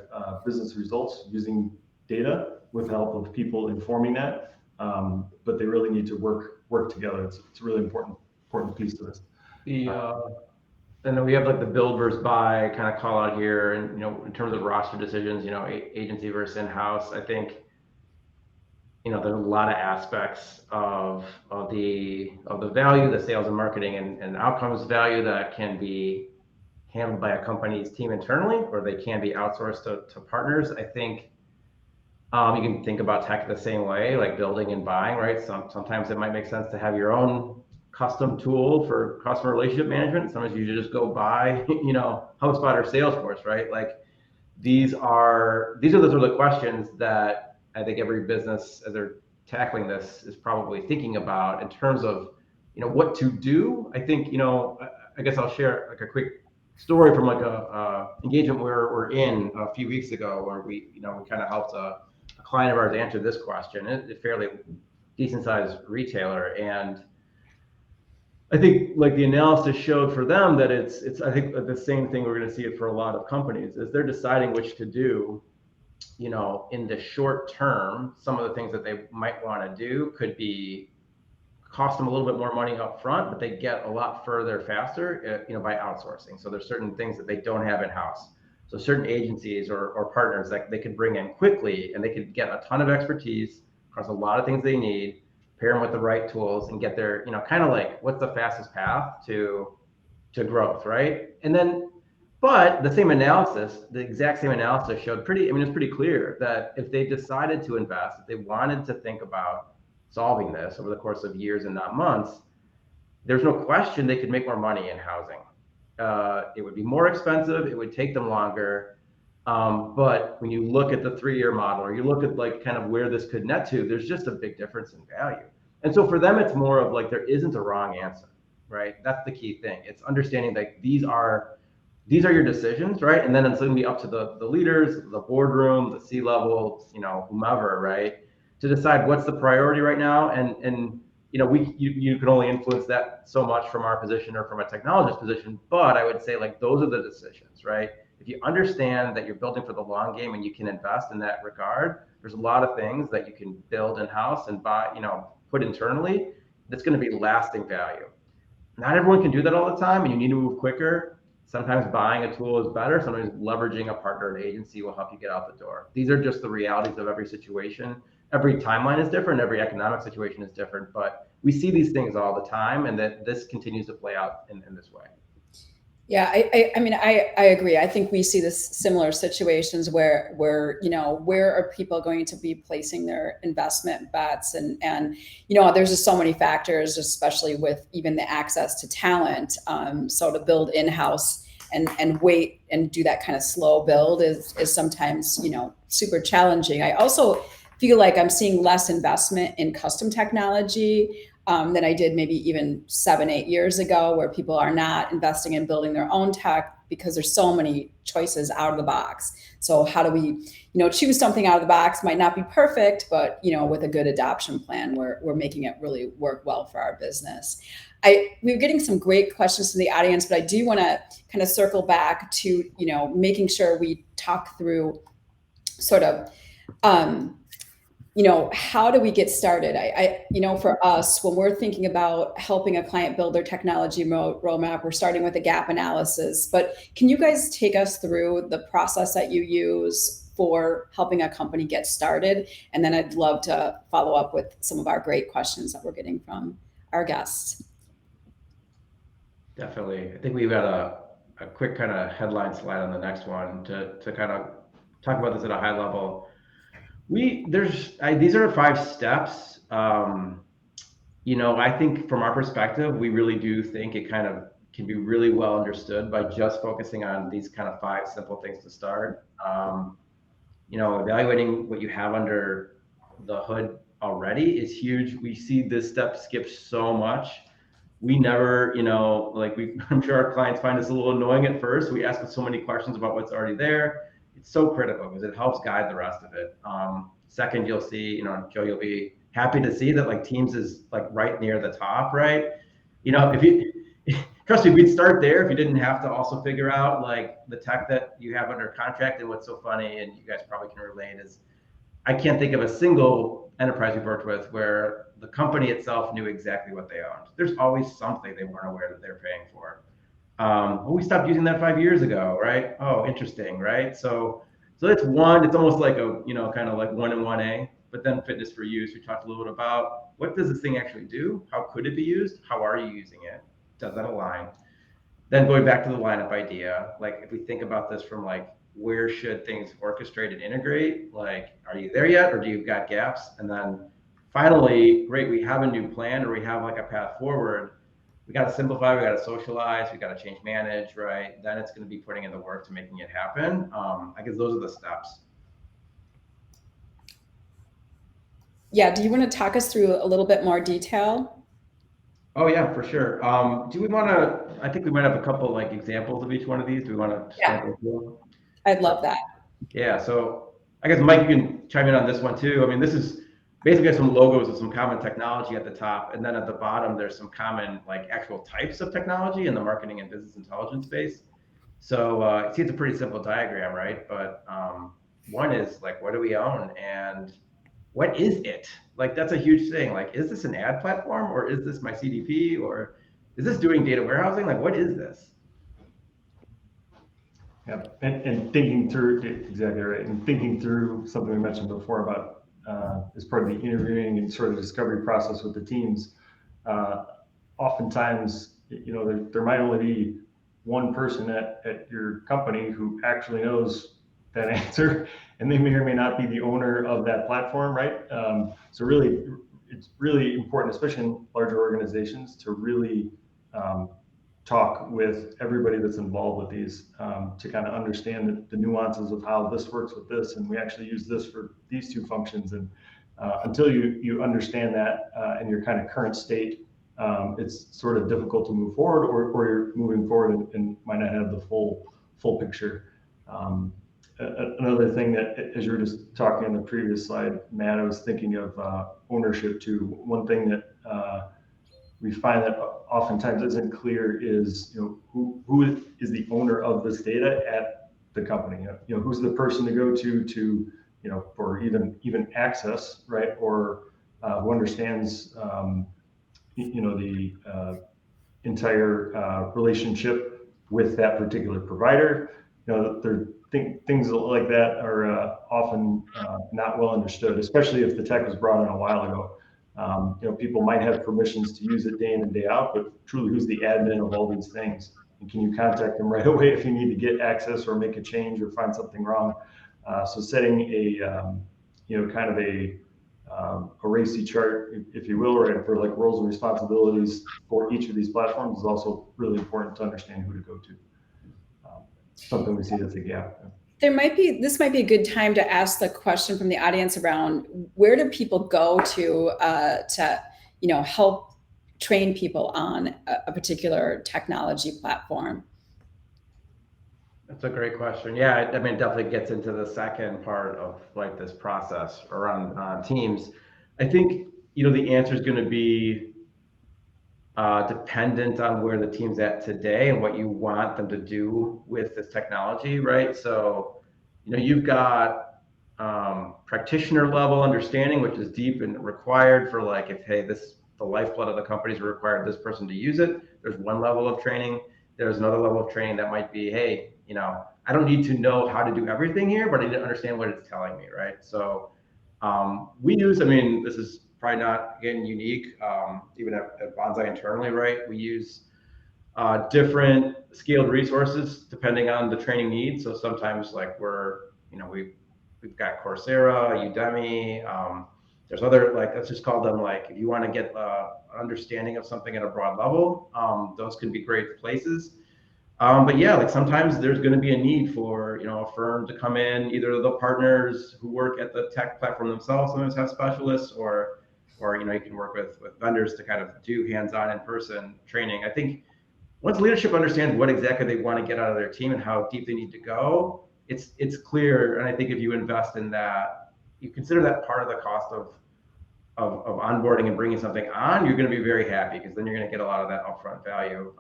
S3: business results using data with the help of people informing that. But they really need to work together. It's a really important piece to this.
S4: And then we have like the build versus buy kind of call out here, and in terms of roster decisions, agency versus in-house. I think there's a lot of aspects of the value, the sales and marketing and outcomes value that can be handled by a company's team internally, or they can be outsourced to partners. I think you can think about tech the same way, like building and buying, right? Sometimes it might make sense to have your own custom tool for customer relationship management. Sometimes you just go buy, HubSpot or Salesforce, right? Like these are the sort of questions that I think every business, as they're tackling this, is probably thinking about in terms of, what to do. I think, I guess I'll share like a quick story from like a engagement we're in a few weeks ago, where we kind of helped a client of ours answer this question. It's a fairly decent sized retailer, and I think like the analysis showed for them that it's I think the same thing we're going to see it for a lot of companies, is they're deciding which to do. In the short term, some of the things that they might want to do could be cost them a little bit more money up front, but they get a lot further faster, by outsourcing. So there's certain things that they don't have in-house. So certain agencies or partners that they could bring in quickly, and they could get a ton of expertise across a lot of things they need, pair them with the right tools, and get their, kind of like what's the fastest path to growth, right? And then, but the same analysis, the exact same analysis showed it's pretty clear that if they decided to invest, if they wanted to think about solving this over the course of years and not months, there's no question they could make more money in housing. It would be more expensive, it would take them longer. But when you look at the 3-year model, or you look at like kind of where this could net to, there's just a big difference in value. And so for them, it's more of like, there isn't a wrong answer, right? That's the key thing. It's understanding that these are your decisions, right? And then it's going to be up to the leaders, the boardroom, the C-level, whomever, right, to decide what's the priority right now. And you can only influence that so much from our position or from a technologist position. But I would say like those are the decisions, right? If you understand that you're building for the long game and you can invest in that regard, there's a lot of things that you can build in-house and buy, put internally that's going to be lasting value. Not everyone can do that all the time, and you need to move quicker. Sometimes buying a tool is better. Sometimes leveraging a partner or an agency will help you get out the door. These are just the realities of every situation. Every timeline is different. Every economic situation is different, but we see these things all the time, and that this continues to play out in this way.
S1: Yeah, I mean, I agree. I think we see this similar situations where where are people going to be placing their investment bets, and there's just so many factors, especially with even the access to talent. So to build in-house and wait and do that kind of slow build is sometimes super challenging. I also feel like I'm seeing less investment in custom technology than I did maybe even 7-8 years ago, where people are not investing in building their own tech because there's so many choices out of the box. So how do we, choose something out of the box? Might not be perfect, but with a good adoption plan, we're making it really work well for our business. We're getting some great questions from the audience, but I do want to kind of circle back to making sure we talk through sort of how do we get started? For us, when we're thinking about helping a client build their technology roadmap, we're starting with a gap analysis. But can you guys take us through the process that you use for helping a company get started? And then I'd love to follow up with some of our great questions that we're getting from our guests.
S4: Definitely. I think we've got a quick kind of headline slide on the next one to kind of talk about this at a high level. These are 5 steps. I think from our perspective, we really do think it kind of can be really well understood by just focusing on these kind of 5 simple things to start. Evaluating what you have under the hood already is huge. We see this step skip so much. We never, I'm sure our clients find this a little annoying at first. We ask so many questions about what's already there. It's so critical because it helps guide the rest of it. Second, you'll see, Joe, you'll be happy to see that like Teams is like right near the top, right? If you trust me, we'd start there if you didn't have to also figure out like the tech that you have under contract. And what's so funny, and you guys probably can relate, is I can't think of a single enterprise we've worked with where the company itself knew exactly what they owned. There's always something they weren't aware that they're paying for. We stopped using that 5 years ago, right? Oh, interesting, right? So that's one. It's almost like a kind of like 1 and 1A. But then fitness for use, we talked a little bit about what does this thing actually do? How could it be used? How are you using it? Does that align? Then going back to the lineup idea, like if we think about this from like where should things orchestrate and integrate? Like, are you there yet, or do you got gaps? And then finally, great, we have a new plan, or we have like a path forward. We got to simplify, we got to socialize, we got to change manage, right? Then it's going to be putting in the work to making it happen. I guess those are the steps.
S1: Yeah, do you want to talk us through a little bit more detail?
S4: Oh yeah, for sure. Do we want to, I think we might have a couple like examples of each one of these. Do we want to
S1: Yeah, I'd love that.
S4: Yeah, so I guess Mike, you can chime in on this one too. I mean, this is basically some logos with some common technology at the top, and then at the bottom there's some common like actual types of technology in the marketing and business intelligence space. So see, it's a pretty simple diagram, right? But one is like, what do we own, and what is it? Like, that's a huge thing. Like, is this an ad platform, or is this my CDP, or is this doing data warehousing? Like, what is this?
S3: Yeah, and thinking through, exactly right, and thinking through something we mentioned before about as part of the interviewing and sort of discovery process with the teams. Oftentimes, there might only be one person at your company who actually knows that answer, and they may or may not be the owner of that platform, right? So really, it's really important, especially in larger organizations, to really talk with everybody that's involved with these to kind of understand the nuances of how this works with this, and we actually use this for these 2 functions. And until you understand that in your kind of current state, it's sort of difficult to move forward, or you're moving forward and might not have the full picture. another thing that, as you were just talking on the previous slide, Matt, I was thinking of ownership too. One thing that we find that oftentimes isn't clear is, who is the owner of this data at the company? Who's the person to go to, for even access, right? Or who understands, the entire relationship with that particular provider. Things like that are often not well understood, especially if the tech was brought in a while ago. People might have permissions to use it day in and day out, but truly, who's the admin of all these things? And can you contact them right away if you need to get access or make a change or find something wrong? So setting a kind of a RACI chart, if you will, right, for like roles and responsibilities for each of these platforms is also really important to understand who to go to. Something we see as a gap.
S1: This might be a good time to ask the question from the audience around where do people go to help train people on a particular technology platform?
S4: That's a great question. Yeah, I mean, it definitely gets into the second part of like this process around teams. I think, the answer is going to be dependent on where the team's at today and what you want them to do with this technology, right? So, you've got practitioner level understanding, which is deep and required for like, if, hey, the lifeblood of the companies required this person to use it. There's one level of training. There's another level of training that might be, hey, I don't need to know how to do everything here, but I need to understand what it's telling me, right? So this is probably not, again, unique, even at Bonsai internally, right? We use different scaled resources depending on the training needs. So sometimes like we've got Coursera, Udemy, there's other, like, let's just call them, like, if you want to get understanding of something at a broad level, those can be great places. But yeah, like sometimes there's going to be a need for, a firm to come in, either the partners who work at the tech platform themselves sometimes have specialists, or you can work with vendors to kind of do hands-on in-person training. I think once leadership understands what exactly they want to get out of their team and how deep they need to go, it's clear. And I think if you invest in that, you consider that part of the cost of onboarding and bringing something on, you're going to be very happy, because then you're going to get a lot of that upfront value.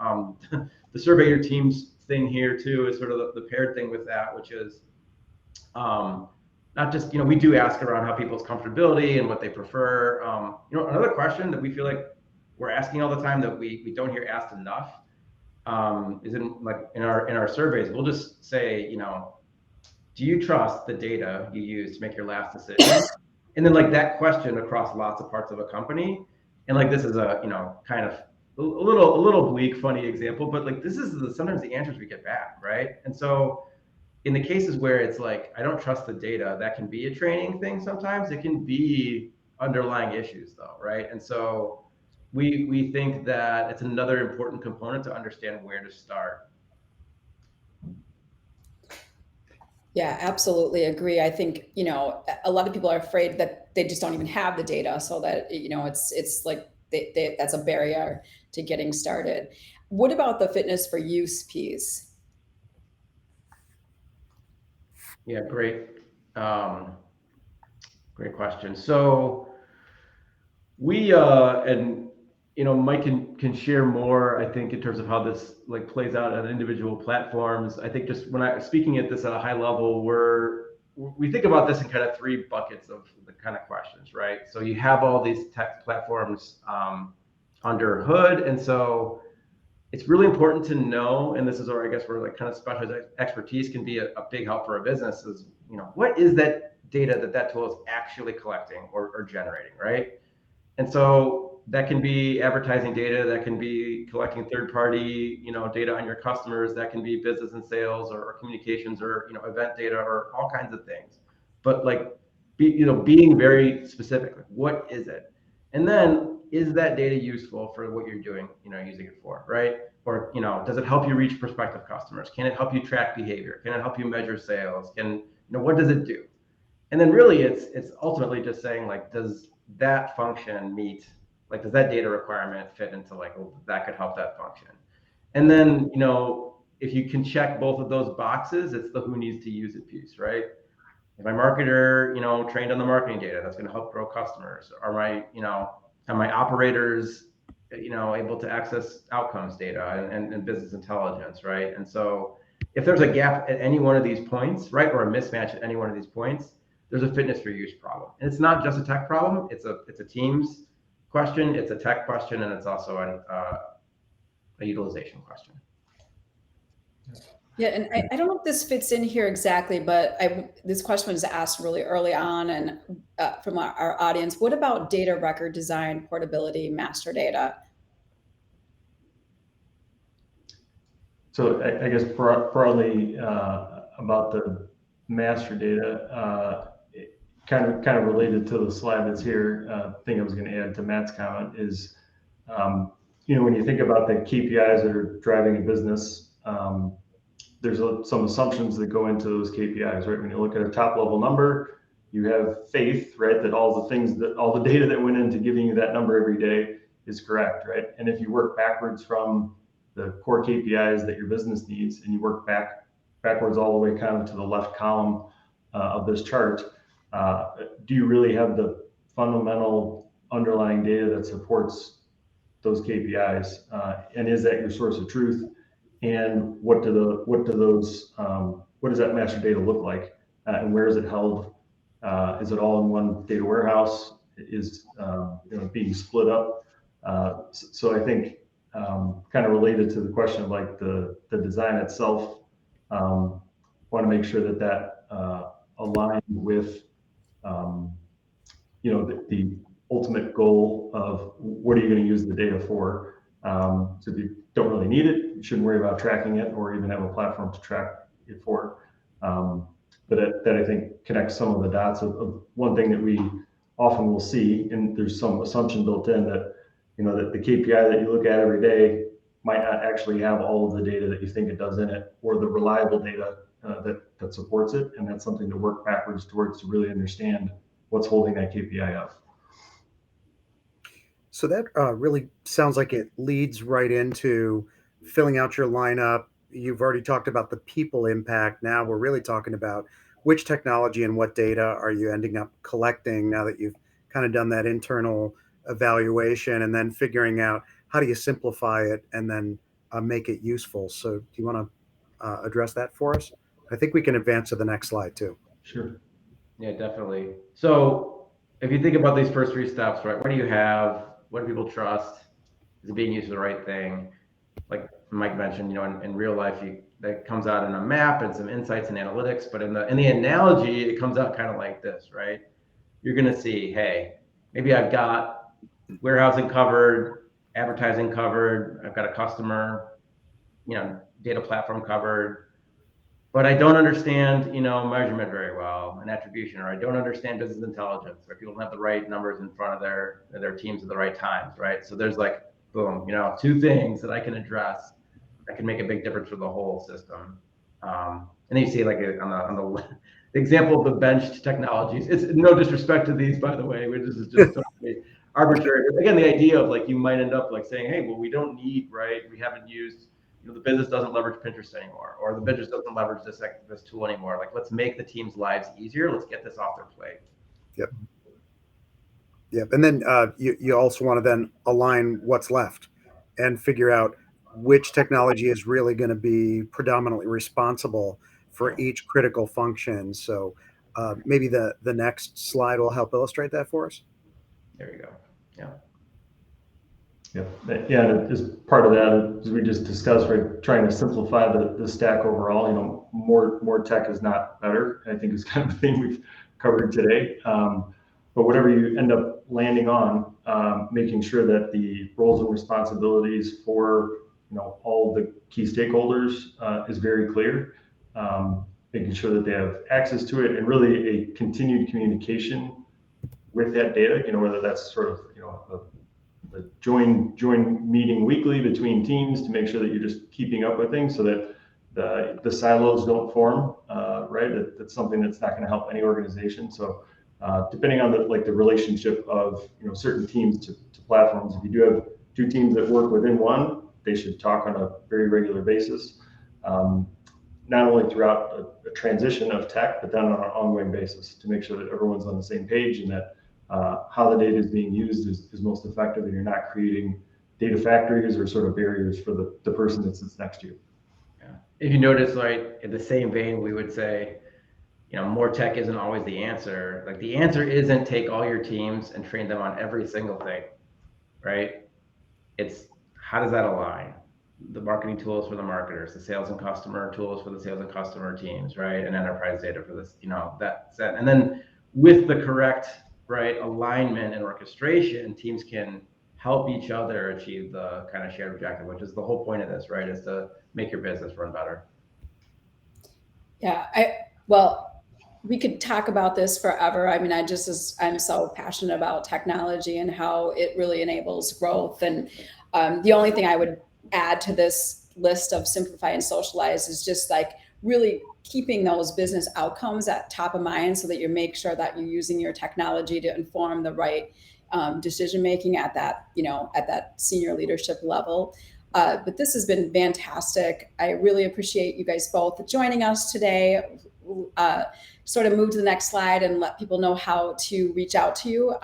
S4: The survey your teams thing here too is sort of the paired thing with that, which is not just, we do ask around how people's comfortability and what they prefer. Another question that we feel like we're asking all the time that we don't hear asked enough is in our surveys. We'll just say, do you trust the data you use to make your last decision? And then like that question across lots of parts of a company. And like, this is a, kind of a little bleak, funny example, but like, this is sometimes the answers we get back, right? And so in the cases where it's like, I don't trust the data, that can be a training thing. Sometimes it can be underlying issues though, right? And so we think that it's another important component to understand where to start.
S1: Yeah, absolutely agree. I think, a lot of people are afraid that they just don't even have the data, so that, it's like that's a barrier to getting started. What about the fitness for use piece?
S4: Yeah, great question. So we, Mike can share more, I think, in terms of how this like plays out on individual platforms. I think just when speaking at this at a high level, we think about this in kind of three buckets of the kind of questions, right? So you have all these tech platforms under hood, and so it's really important to know, and this is where I guess where like kind of specialized expertise can be a big help for a business, is what is that data that tool is actually collecting or generating, right? And so that can be advertising data, that can be collecting third-party, data on your customers, that can be business and sales or communications or, event data or all kinds of things. But like, being very specific, like what is it? And then is that data useful for what you're doing, using it for, right? Or, does it help you reach prospective customers? Can it help you track behavior? Can it help you measure sales? What does it do? And then really it's ultimately just saying, like, does that function meet, does that data requirement fit into like, well, that could help that function? And then, if you can check both of those boxes, it's the who needs to use it piece, right? If my marketer, trained on the marketing data, that's going to help grow customers. Are my operators, able to access outcomes data and business intelligence, right? And so if there's a gap at any one of these points, right, or a mismatch at any one of these points, there's a fitness for use problem. And it's not just a tech problem. It's a teams question, it's a tech question, and it's also a utilization question.
S1: Yeah, and I don't know if this fits in here exactly, but this question was asked really early on and from our audience. What about data record design, portability, master data?
S3: So I guess broadly about the master data, kind of related to the slide that's here. Thing I was going to add to Matt's comment is, when you think about the KPIs that are driving a business, there's some assumptions that go into those KPIs, right? When you look at a top level number, you have faith, right, that all the data that went into giving you that number every day is correct, right? And if you work backwards from the core KPIs that your business needs, and you work backwards all the way kind of to the left column of this chart, do you really have the fundamental underlying data that supports those KPIs? And is that your source of truth? And what does that master data look like? And where is it held? Is it all in one data warehouse? Is being split up? So I think kind of related to the question of like the design itself, want to make sure that aligns with the ultimate goal of what are you going to use the data for. So if you don't really need it, you shouldn't worry about tracking it or even have a platform to track it for. But that I think connects some of the dots of one thing that we often will see, and there's some assumption built in that, that the KPI that you look at every day might not actually have all of the data that you think it does in it, or the reliable data that supports it. And that's something to work backwards towards to really understand what's holding that KPI up.
S2: So that really sounds like it leads right into filling out your lineup. You've already talked about the people impact. Now we're really talking about which technology and what data are you ending up collecting now that you've kind of done that internal evaluation, and then figuring out how do you simplify it and then make it useful. So do you want to address that for us? I think we can advance to the next slide too.
S3: Sure.
S4: Yeah, definitely. So if you think about these first three steps, right, what do you have? What do people trust? Is it being used for the right thing? Like Mike mentioned, in real life, that comes out in a map and some insights and analytics. But in the analogy, it comes out kind of like this, right? You're going to see, hey, maybe I've got warehousing covered, advertising covered, I've got a customer, data platform covered, but I don't understand, measurement very well and attribution, or I don't understand business intelligence, or people don't have the right numbers in front of their teams at the right times, right? So there's like, boom, two things that I can address that can make a big difference for the whole system. And then you see like on the example of the benched technologies. It's no disrespect to these, by the way, this is just totally arbitrary. But again, the idea of like, you might end up like saying, hey, well, we don't need, right? We haven't used, the business doesn't leverage Pinterest anymore, or the business doesn't leverage this tool anymore. Like, let's make the team's lives easier. Let's get this off their plate.
S2: Yep. And then you also want to then align what's left and figure out which technology is really going to be predominantly responsible for each critical function. So maybe the next slide will help illustrate that for us.
S4: There you go. Yeah.
S3: Yeah, as part of that, as we just discussed, right, trying to simplify the stack overall. More tech is not better, I think is kind of the thing we've covered today. But whatever you end up landing on, making sure that the roles and responsibilities for all the key stakeholders is very clear. Making sure that they have access to it, and really a continued communication with that data. Whether that's sort of the join meeting weekly between teams to make sure that you're just keeping up with things, so that the silos don't form. Right, that's something that's not going to help any organization. So depending on the relationship of certain teams to platforms, if you do have two teams that work within one, they should talk on a very regular basis. not only throughout a transition of tech, but then on an ongoing basis to make sure that everyone's on the same page and that how the data is being used is most effective, and you're not creating data factories or sort of barriers for the person that sits next to you.
S4: Yeah. If you notice, like in the same vein, we would say, more tech isn't always the answer. Like the answer isn't take all your teams and train them on every single thing, right? It's how does that align? The marketing tools for the marketers, the sales and customer tools for the sales and customer teams, right? And enterprise data for this, that set. And then with the correct, right, alignment and orchestration, teams can help each other achieve the kind of shared objective, which is the whole point of this, right? Is to make your business run better.
S1: Yeah, well, we could talk about this forever. I mean, I'm so passionate about technology and how it really enables growth. And the only thing I would add to this list of simplify and socialize is just like really keeping those business outcomes at top of mind so that you make sure that you're using your technology to inform the right decision making at that, at that senior leadership level. But this has been fantastic. I really appreciate you guys both joining us today. Sort of move to the next slide and let people know how to reach out to you.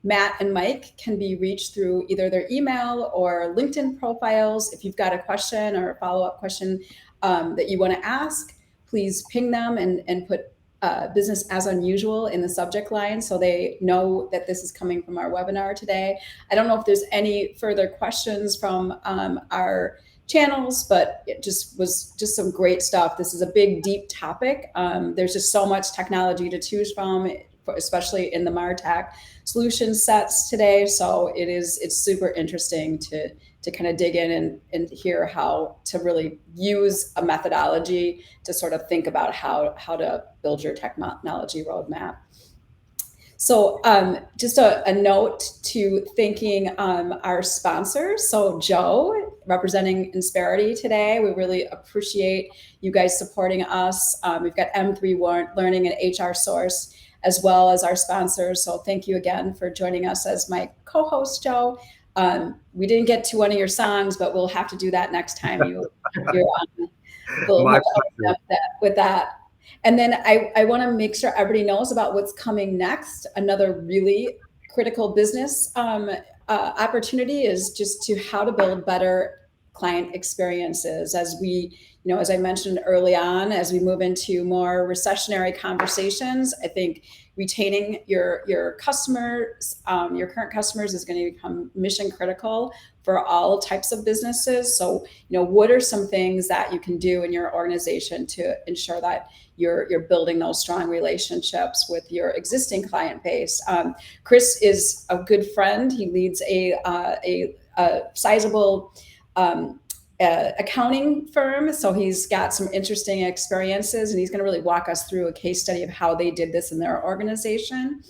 S1: Matt and Mike can be reached through either their email or LinkedIn profiles. If you've got a question or a follow-up question that you want to ask, please ping them and put business as unusual in the subject line so they know that this is coming from our webinar today. I don't know if there's any further questions from our channels, but it was some great stuff. This is a big, deep topic. There's just so much technology to choose from, especially in the MARTECH solution sets today. So it's super interesting to kind of dig in and hear how to really use a methodology to sort of think about how to build your technology roadmap. So just a note to thanking our sponsors. So Joe, representing Insperity today, we really appreciate you guys supporting us. We've got M3 Learning and HR Source as well as our sponsors. So thank you again for joining us as my co-host, Joe. We didn't get to one of your songs, but we'll have to do that next time you're on. We'll up with that. And then I want to make sure everybody knows about what's coming next. Another really critical business opportunity is just to how to build better client experiences as we, as I mentioned early on, as we move into more recessionary conversations. I think retaining your customers, your current customers, is going to become mission critical for all types of businesses. So, what are some things that you can do in your organization to ensure that you're building those strong relationships with your existing client base? Chris is a good friend. He leads a sizable accounting firm. So he's got some interesting experiences, and he's going to really walk us through a case study of how they did this in their organization,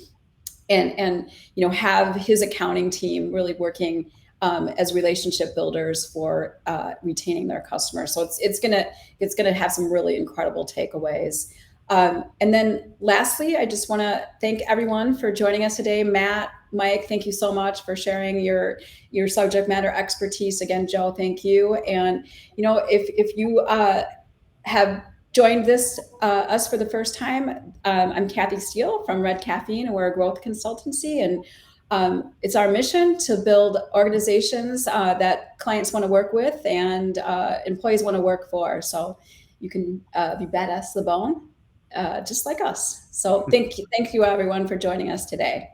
S1: and have his accounting team really working as relationship builders for retaining their customers. So it's gonna have some really incredible takeaways. And then lastly, I just want to thank everyone for joining us today. Matt, Mike, thank you so much for sharing your subject matter expertise. Again, Joe, thank you. And if you have joined us for the first time, I'm Kathy Steele from Red Caffeine, and we're a growth consultancy. And it's our mission to build organizations that clients want to work with and employees want to work for. So you can be badass to the bone, just like us. So thank you everyone for joining us today.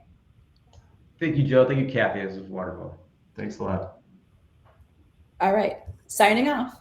S4: Thank you, Joe. Thank you, Kathy. This was wonderful.
S3: Thanks a lot.
S1: All right, signing off.